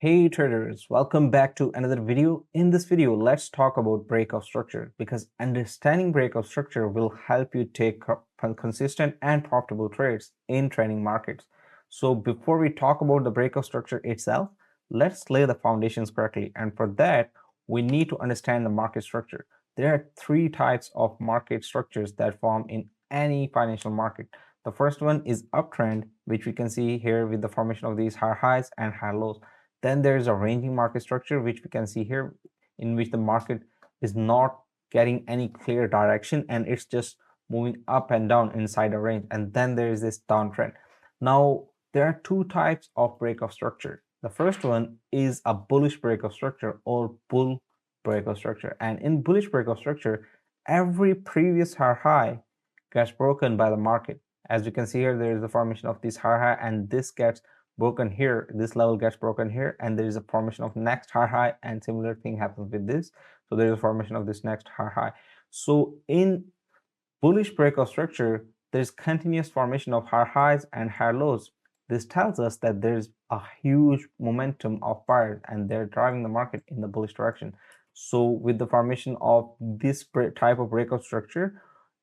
Hey traders, welcome back to another video. In this video, let's talk about breakout structure because understanding breakout structure will help you take consistent and profitable trades in trading markets. So before we talk about the breakout structure itself, let's lay the foundations correctly. And for that, we need to understand the market structure. There are three types of market structures that form in any financial market. The first one is uptrend, which we can see here with the formation of these high highs and high lows. Then there is a ranging market structure, which we can see here, in which the market is not getting any clear direction and it's just moving up and down inside a range. And then there is this downtrend. Now, there are two types of breakout structure. The first one is a bullish breakout structure or bull breakout structure. And in bullish breakout structure, every previous high gets broken by the market. As you can see here, there is the formation of this high and this gets broken here, this level gets broken here, and there is a formation of next high and similar thing happens with this. So there is a formation of this next high. So in bullish breakout structure, there is continuous formation of high highs and high lows. This tells us that there is a huge momentum of buyers and they're driving the market in the bullish direction. So with the formation of this type of breakout structure,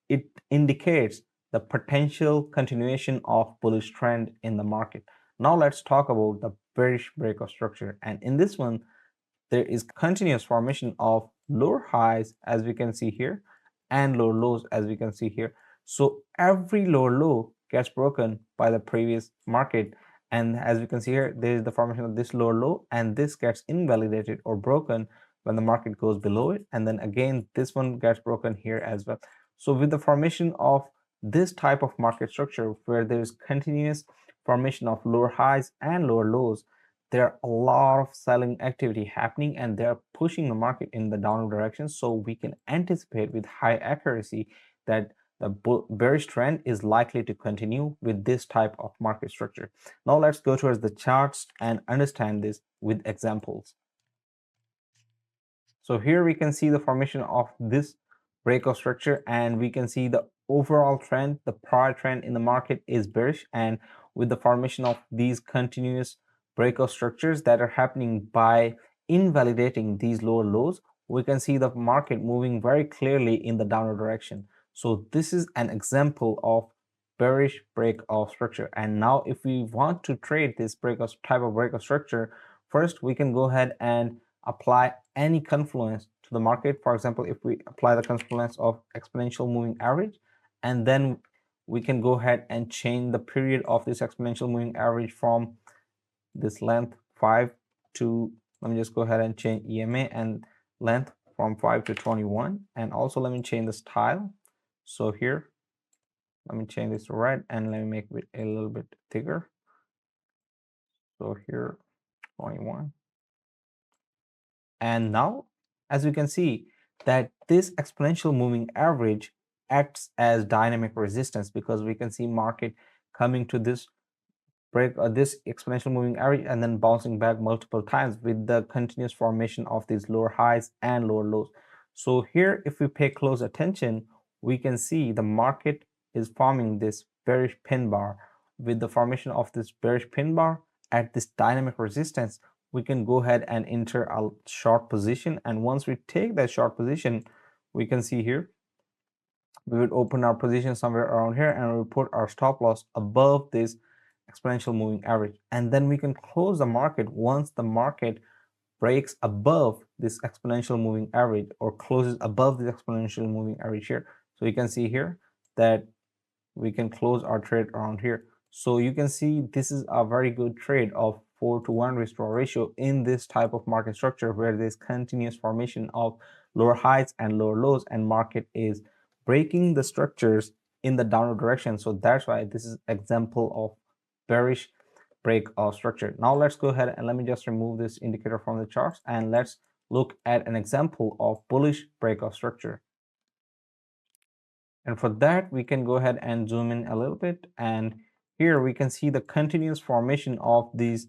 it indicates the potential continuation of bullish trend in the market. Now let's talk about the bearish breakout structure, and in this one there is continuous formation of lower highs as we can see here and lower lows as we can see here. So every lower low gets broken by the previous market, and as we can see here, there is the formation of this lower low and this gets invalidated or broken when the market goes below it, and then again this one gets broken here as well. So with the formation of this type of market structure where there is continuous formation of lower highs and lower lows, there are a lot of selling activity happening and they're pushing the market in the downward direction. So we can anticipate with high accuracy that the bearish trend is likely to continue with this type of market structure. Now let's go towards the charts and understand this with examples. So here we can see the formation of this breakout structure and we can see the overall trend, the prior trend in the market is bearish, and with the formation of these continuous breakout structures that are happening by invalidating these lower lows, we can see the market moving very clearly in the downward direction. So this is an example of bearish breakout structure. And now if we want to trade this type of breakout structure, first we can go ahead and apply any confluence to the market. For example, if we apply the confluence of exponential moving average, and then we can go ahead and change the period of this exponential moving average from this length 5 to, let me just go ahead and change EMA and length from 5 to 21, and also let me change the style. So here, let me change this to red and let me make it a little bit thicker. So here, 21. And now, as you can see, that this exponential moving average acts as dynamic resistance because we can see market coming to this break this exponential moving average and then bouncing back multiple times with the continuous formation of these lower highs and lower lows. So here, if we pay close attention, we can see the market is forming this bearish pin bar. With the formation of this bearish pin bar at this dynamic resistance, we can go ahead and enter a short position, and once we take that short position, we can see here we would open our position somewhere around here and we would put our stop loss above this exponential moving average, and then we can close the market once the market breaks above this exponential moving average or closes above the exponential moving average here. So you can see here that we can close our trade around here. So you can see this is a very good trade of 4-to-1 restore ratio in this type of market structure where there's continuous formation of lower highs and lower lows and market is breaking the structures in the downward direction. So that's why this is example of bearish breakout structure. Now let's go ahead and let me just remove this indicator from the charts and let's look at an example of bullish breakout structure. And for that, we can go ahead and zoom in a little bit, and here we can see the continuous formation of these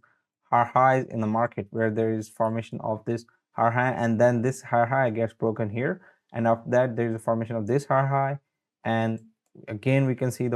highs in the market where there is formation of this high and then this high gets broken here, and after that there is a formation of this high, and again we can see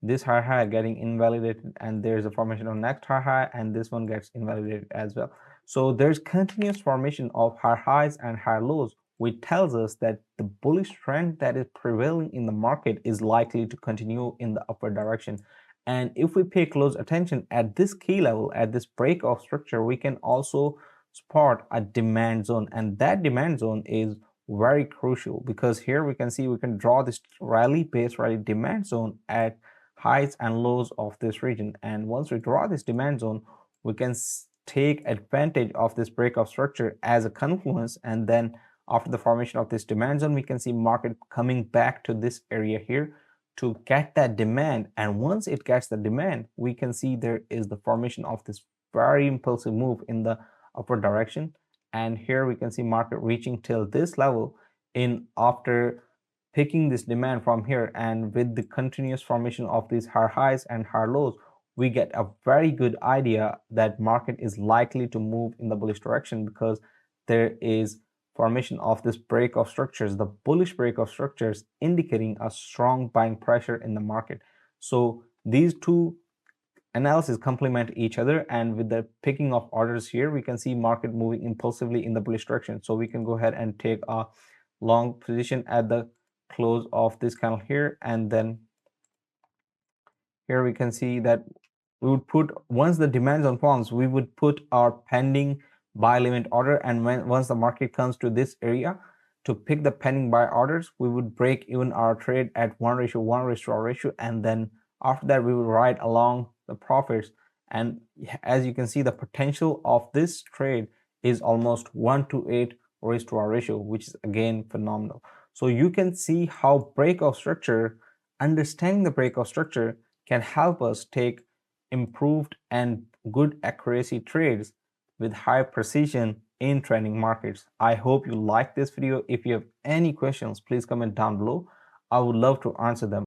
this high getting invalidated and there's a formation of next high and this one gets invalidated as well. So there's continuous formation of higher highs and higher lows, which tells us that the bullish trend that is prevailing in the market is likely to continue in the upward direction. And if we pay close attention at this key level, at this break of structure, we can also spot a demand zone, and that demand zone is very crucial because here we can see we can draw this rally base rally demand zone at highs and lows of this region. And once we draw this demand zone, we can take advantage of this breakout structure as a confluence, and then after the formation of this demand zone, we can see market coming back to this area here to get that demand. And once it gets the demand, we can see there is the formation of this very impulsive move in the upward direction. And here we can see market reaching till this level in after picking this demand from here, and with the continuous formation of these higher highs and higher lows, we get a very good idea that market is likely to move in the bullish direction because there is formation of this break of structures, the bullish break of structures, indicating a strong buying pressure in the market. So these two analysis complement each other, and with the picking of orders here, we can see market moving impulsively in the bullish direction. So we can go ahead and take a long position at the close of this candle here, and then here we can see that we would put, once the demand zone forms, we would put our pending buy limit order, and once the market comes to this area to pick the pending buy orders, we would break even our trade at 1:1 ratio, and then after that we will ride along the profits. And as you can see, the potential of this trade is almost 1:8 ratio, which is again phenomenal. So you can see how breakout structure, understanding the breakout structure, can help us take improved and good accuracy trades with high precision in trading markets. I hope you like this video. If you have any questions, please comment down below. I would love to answer them.